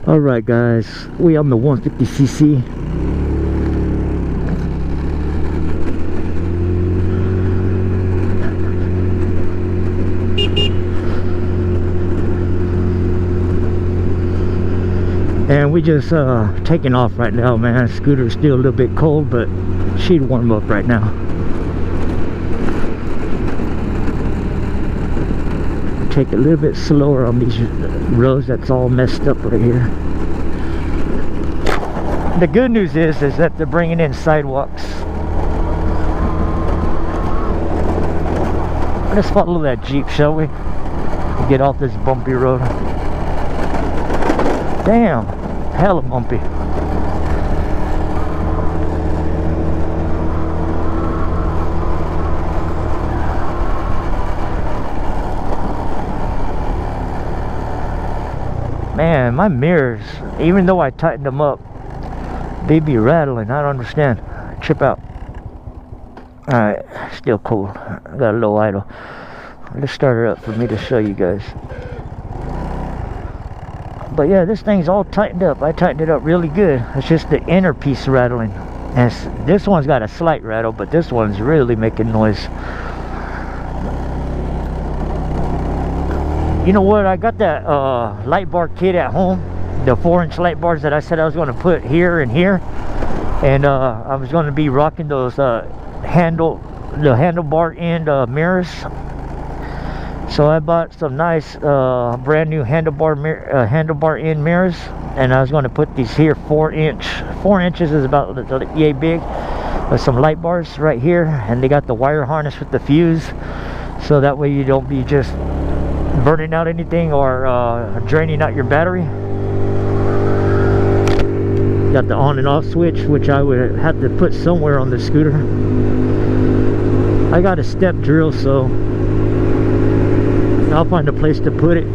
Alright guys, we on the 150cc. And we just taking off right now, man. Scooter's still a little bit cold, but she'd warm up right now. Take it a little bit slower on these roads that's all messed up right here. The good news is that they're bringing in sidewalks. Let's follow that Jeep, shall we? Get off this bumpy road. Damn, hella bumpy. Man, my mirrors, even though I tightened them up, they be rattling. I don't understand. Trip out. Alright, still cool. I got a low idle. Let's start her up for me to show you guys. But yeah, this thing's all tightened up. I tightened it up really good. It's just the inner piece rattling. And this one's got a slight rattle, but this one's really making noise. You know what? I got that light bar kit at home. The 4-inch light bars that I said I was going to put here and here. And I was going to be rocking those handlebar end mirrors. So I bought some nice brand new handlebar end mirrors, and I was going to put these here 4 inches is about yay big, with some light bars right here, and they got the wire harness with the fuse, so that way you don't be just burning out anything or draining out your battery. Got the on and off switch, which I would have to put somewhere on the scooter. I got a step drill, so I'll find a place to put it.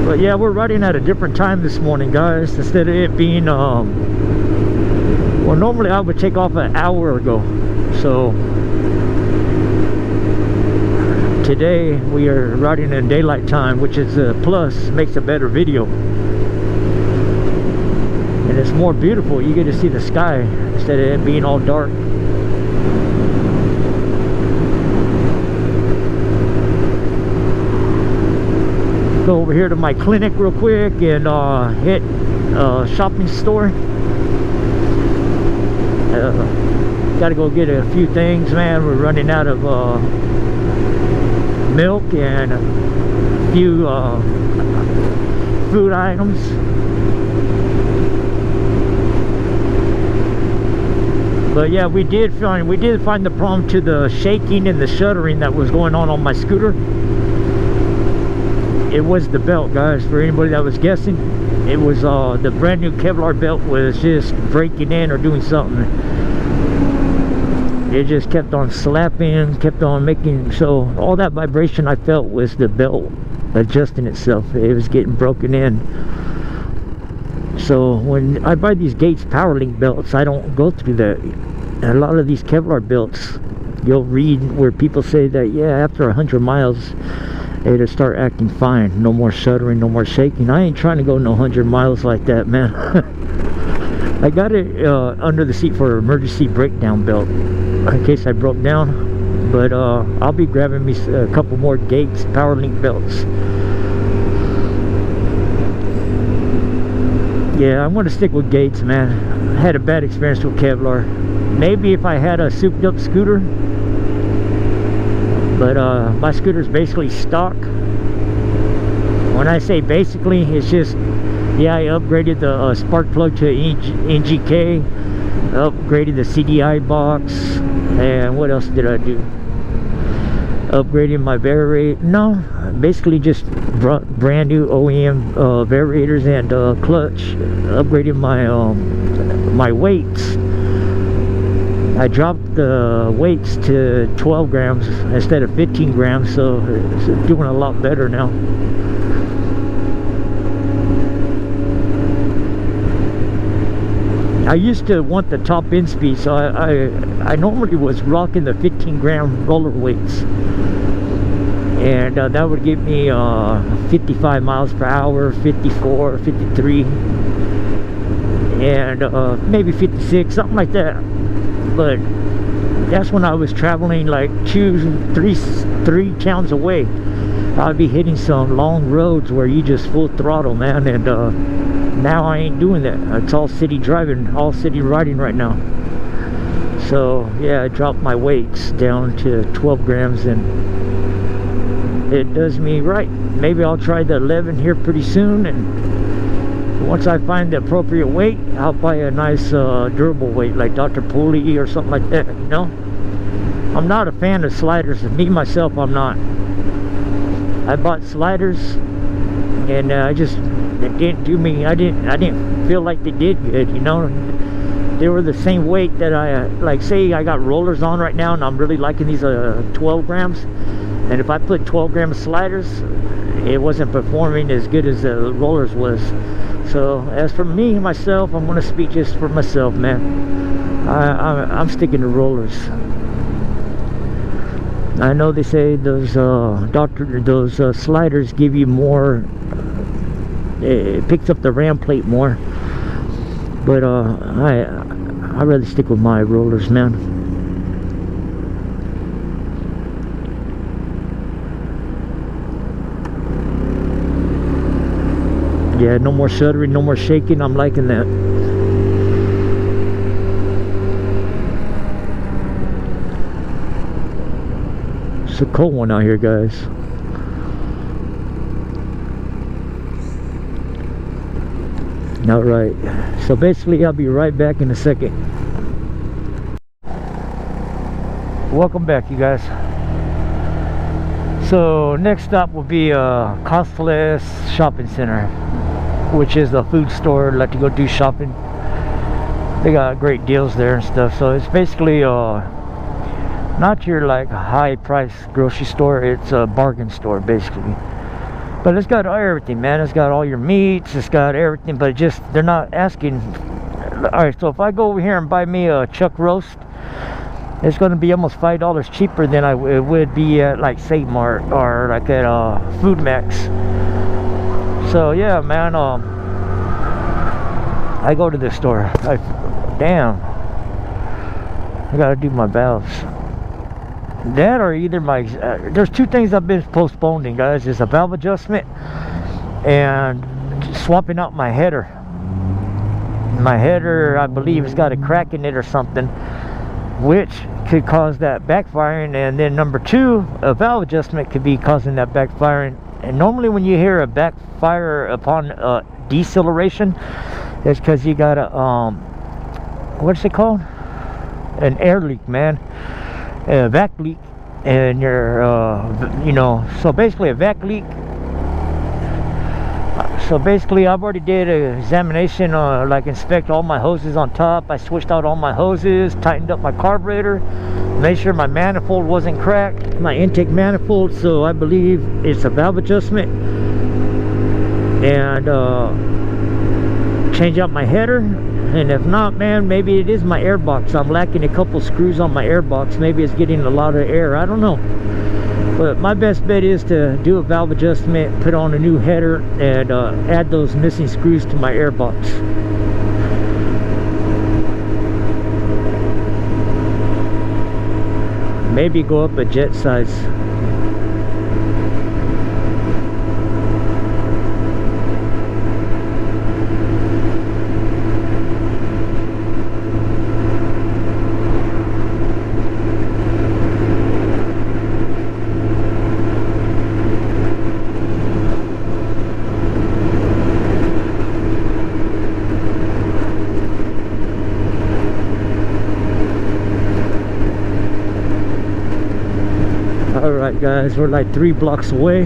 But yeah, we're riding at a different time this morning, guys. Instead of it being well, normally I would take off an hour ago. So today we are riding in daylight time, which is a plus, makes a better video. And it's more beautiful. You get to see the sky instead of it being all dark. Go over here to my clinic real quick and hit shopping store. Gotta go get a few things, man. We're running out of milk and a few food items. But yeah, we did find the problem to the shaking and the shuddering that was going on my scooter. It was the belt, guys. For anybody that was guessing, it was the brand new Kevlar belt was just breaking in or doing something. It just kept on slapping, kept on making, so all that vibration I felt was the belt adjusting itself. It was getting broken in. So when I buy these Gates PowerLink belts, I don't go through that. A lot of these Kevlar belts, you'll read where people say that, yeah, after 100 miles it'll start acting fine. No more shuddering, no more shaking. I ain't trying to go no 100 miles like that, man. I got it under the seat for an emergency breakdown belt in case I broke down. But I'll be grabbing me a couple more Gates PowerLink belts. Yeah, I'm gonna stick with Gates, man. I had a bad experience with Kevlar. Maybe if I had a souped up scooter, but my scooter's basically stock. When I say basically, it's just, yeah, I upgraded the spark plug to NGK, upgraded the CDI box, and what else did I do? Upgrading my variator. No, basically just brand new OEM variators and clutch. Upgraded my my weights. I dropped the weights to 12 grams instead of 15 grams, so it's doing a lot better now. I used to want the top end speed, so I normally was rocking the 15 gram roller weights. and that would give me 55 miles per hour, 54, 53, and maybe 56, something like that. But that's when I was traveling like three towns away. I'd be hitting some long roads where you just full throttle, man, and now I ain't doing that. It's all city driving, all city riding right now. So yeah, I dropped my weights down to 12 grams, and it does me right. Maybe I'll try the 11 here pretty soon, and once I find the appropriate weight, I'll buy a nice durable weight like Dr. Pulley or something like that, you know. I'm not a fan of sliders. Me myself, I'm not. I bought sliders, and it didn't do me. I didn't feel like they did good, you know. They were the same weight that I like. Say I got rollers on right now, and I'm really liking these 12 grams. And if I put 12 gram sliders, it wasn't performing as good as the rollers was. So as for me myself, I'm gonna speak just for myself, man. I'm sticking to rollers. I know they say those sliders give you more, it picks up the ram plate more, but I'd rather stick with my rollers, man. Yeah, no more shuddering, no more shaking. I'm liking that. It's a cold one out here, guys. Alright, so basically I'll be right back in a second. Welcome back, you guys. So next stop will be Costless Shopping Center, which is a food store. Like to go do shopping. They got great deals there and stuff. So it's basically not your like high price grocery store, it's a bargain store basically. But it's got everything, man. It's got all your meats, it's got everything, but just they're not asking. Alright, so if I go over here and buy me a chuck roast, it's going to be almost $5 cheaper than it would be at like Save Mart or like at Food Max. So yeah, man, I go to this store. Damn, I gotta do my valves. That or either my there's two things I've been postponing, guys. Is a valve adjustment and swapping out my header. My header, I believe, has got a crack in it or something, which could cause that backfiring. And then number two, a valve adjustment could be causing that backfiring. And normally when you hear a backfire upon deceleration, it's because you got a what's it called, an air leak, man, a vac leak, and your you know, so basically a vac leak. So basically I've already did an examination, like inspect all my hoses on top. I switched out all my hoses, tightened up my carburetor, made sure my manifold wasn't cracked, my intake manifold. So I believe it's a valve adjustment, and change out my header. And if not, man, maybe it is my air box. I'm lacking a couple screws on my air box. Maybe it's getting a lot of air, I don't know. But my best bet is to do a valve adjustment, put on a new header, and add those missing screws to my air box. Maybe go up a jet size. Alright guys, we're like 3 blocks away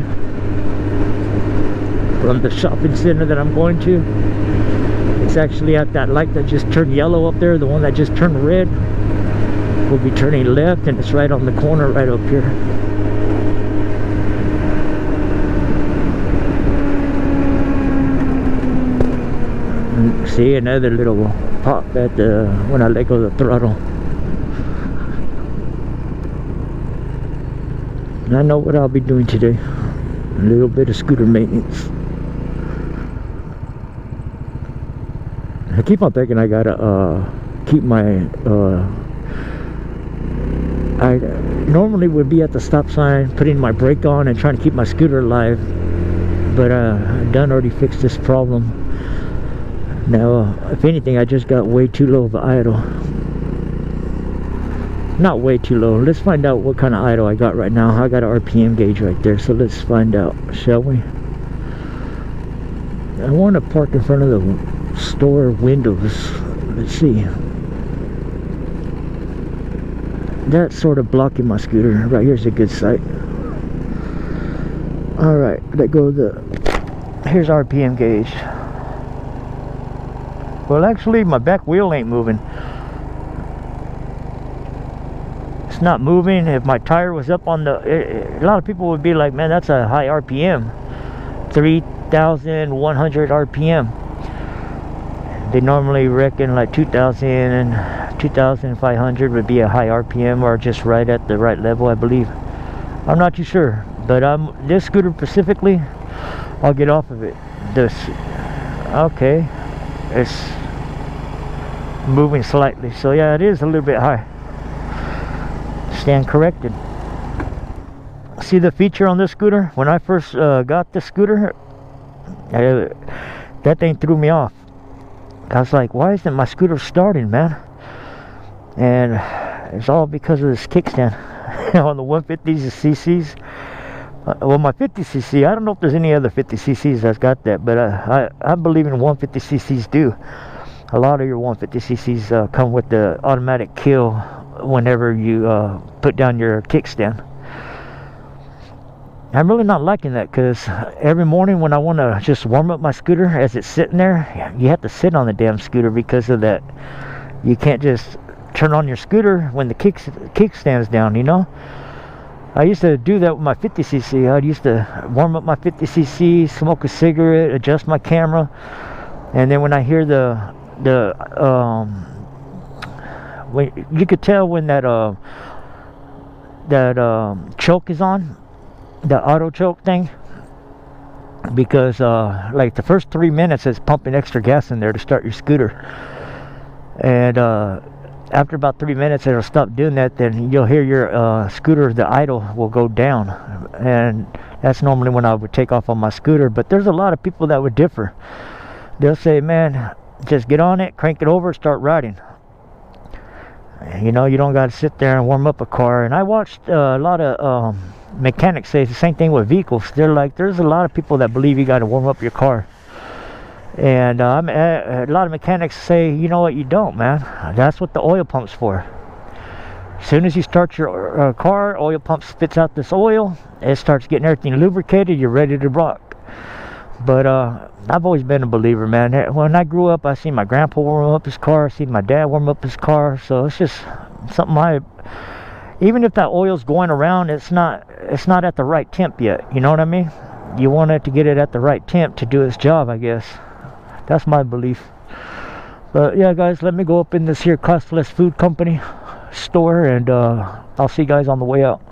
from the shopping center that I'm going to. It's actually at that light that just turned yellow up there, the one that just turned red. We'll be turning left, and it's right on the corner right up here. And see, another little pop at the when I let go of the throttle. And I know what I'll be doing today. A little bit of scooter maintenance. I keep on thinking I gotta keep my I normally would be at the stop sign putting my brake on and trying to keep my scooter alive, but I done already fixed this problem. Now if anything, I just got way too low of an idle. Not way too low. Let's find out what kind of idle I got right now. I got an RPM gauge right there, so let's find out, shall we? I want to park in front of the store windows. Let's see. That's sort of blocking my scooter. Right here's a good sight. Alright, let go of the... Here's RPM gauge. Well, actually, my back wheel ain't moving. It's not moving. If my tire was up on the... a lot of people would be like, man, that's a high RPM. 3,100 RPM. They normally reckon like 2,000 and 2,500 would be a high RPM, or just right at the right level, I believe. I'm not too sure, but this scooter specifically, I'll get off of it. Okay, it's moving slightly, so yeah, it is a little bit high. Stand corrected. See the feature on this scooter? When I first got this scooter, that thing threw me off. I was like, why isn't my scooter starting, man? And it's all because of this kickstand on the 150s and cc's. Well, my 50cc, I don't know if there's any other 50cc's that's got that, but I believe in 150cc's do. A lot of your 150cc's come with the automatic kill whenever you put down your kickstand. I'm really not liking that, because every morning when I want to just warm up my scooter as it's sitting there, you have to sit on the damn scooter because of that. You can't just turn on your scooter when the kickstand's down, you know. I used to do that with my 50cc. I used to warm up my 50cc, smoke a cigarette, adjust my camera, and then when I hear when you could tell when that choke is on, the auto choke thing, because like the first 3 minutes it's pumping extra gas in there to start your scooter, and after about 3 minutes it'll stop doing that. Then you'll hear your scooter, the idle will go down, and that's normally when I would take off on my scooter. But there's a lot of people that would differ. They'll say, man, just get on it, crank it over, start riding. You know, you don't got to sit there and warm up a car. And I watched a lot of mechanics say the same thing with vehicles. They're like, there's a lot of people that believe you got to warm up your car, and a lot of mechanics say, you know what, you don't, man. That's what the oil pump's for. As soon as you start your car, oil pump spits out this oil, it starts getting everything lubricated, you're ready to rock. But I've always been a believer, man. When I grew up, I seen my grandpa warm up his car, I seen my dad warm up his car, so it's just something even if that oil's going around, it's not at the right temp yet, you know what I mean? You want it to get it at the right temp to do its job, I guess. That's my belief. But yeah, guys, let me go up in this here Costless Food Company store, and I'll see you guys on the way out.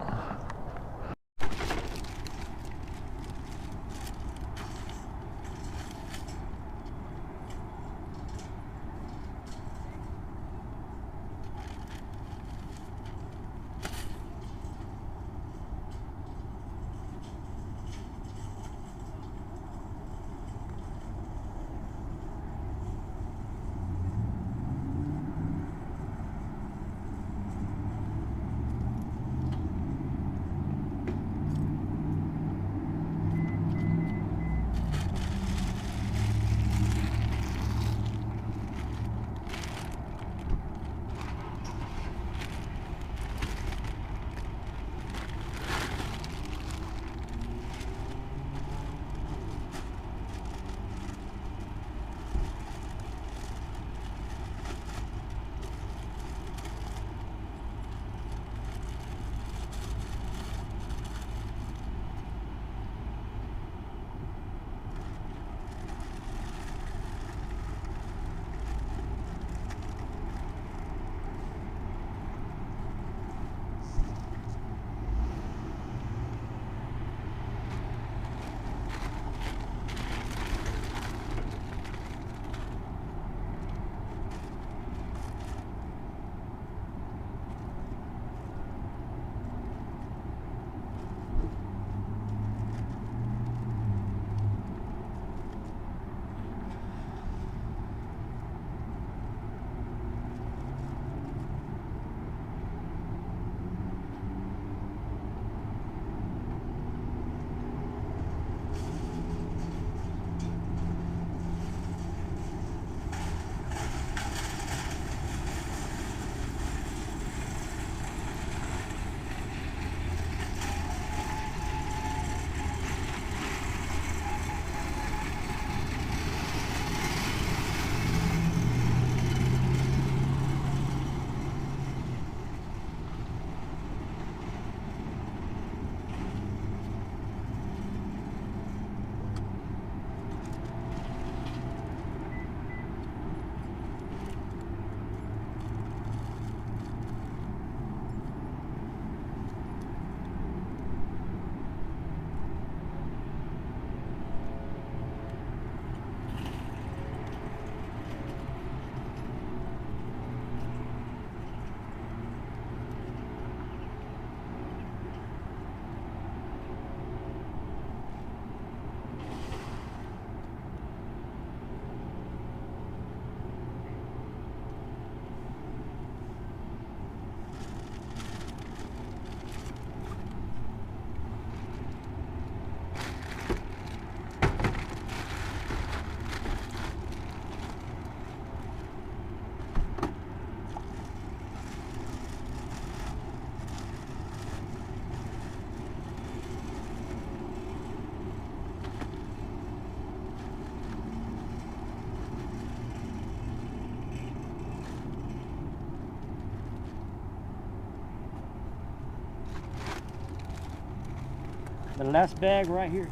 the last bag right here.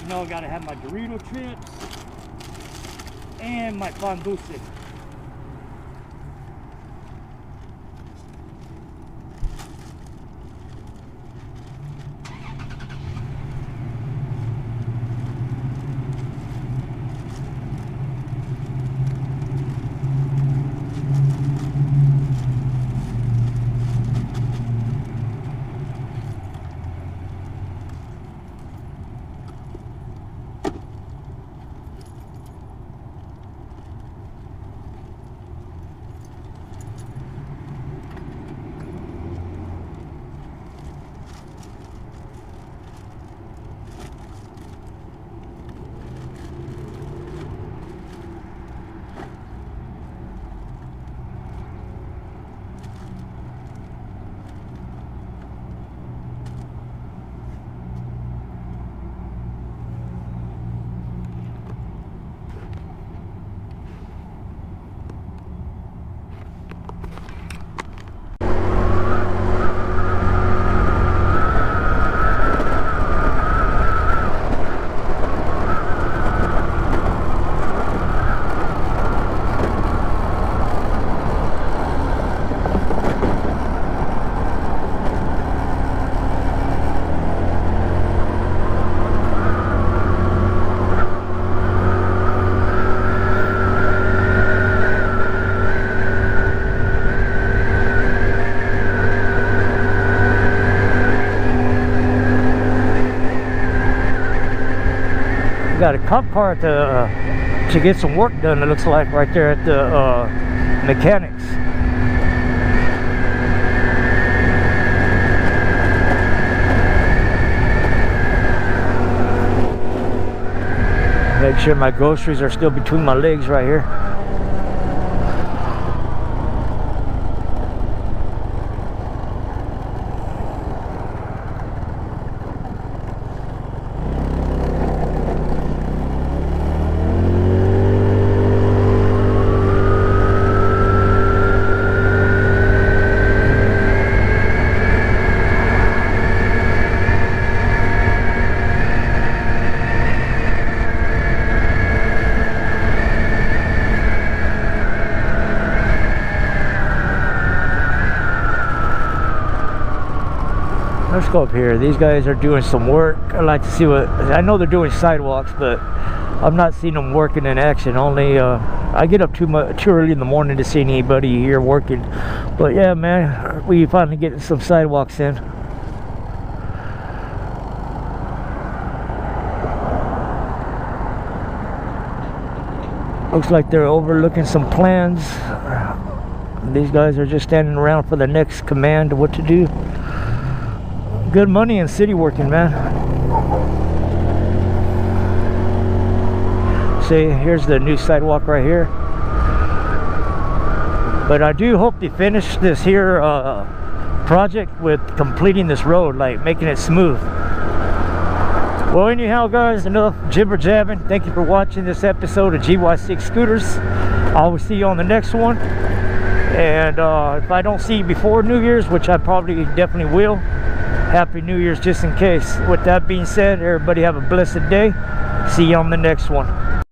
You know, I gotta have my Dorito chips and my pan dulce. Got a cop car at the to get some work done. It looks like right there at the mechanics. Make sure my groceries are still between my legs right here. Let's go up here. These guys are doing some work. I'd like to see what, I know they're doing sidewalks, but I'm not seeing them working in action. Only I get up too early in the morning to see anybody here working. But yeah, man, we finally getting some sidewalks in. Looks like they're overlooking some plans. These guys are just standing around for the next command of what to do. Good money in city working, man. See, here's the new sidewalk right here. But I do hope they finish this here project with completing this road, like making it smooth. Well, anyhow, guys, enough jibber jabbing. Thank you for watching this episode of GY6 Scooters. I will see you on the next one. And if I don't see you before New Year's, which I probably definitely will, Happy New Year's just in case. With that being said, everybody have a blessed day. See you on the next one.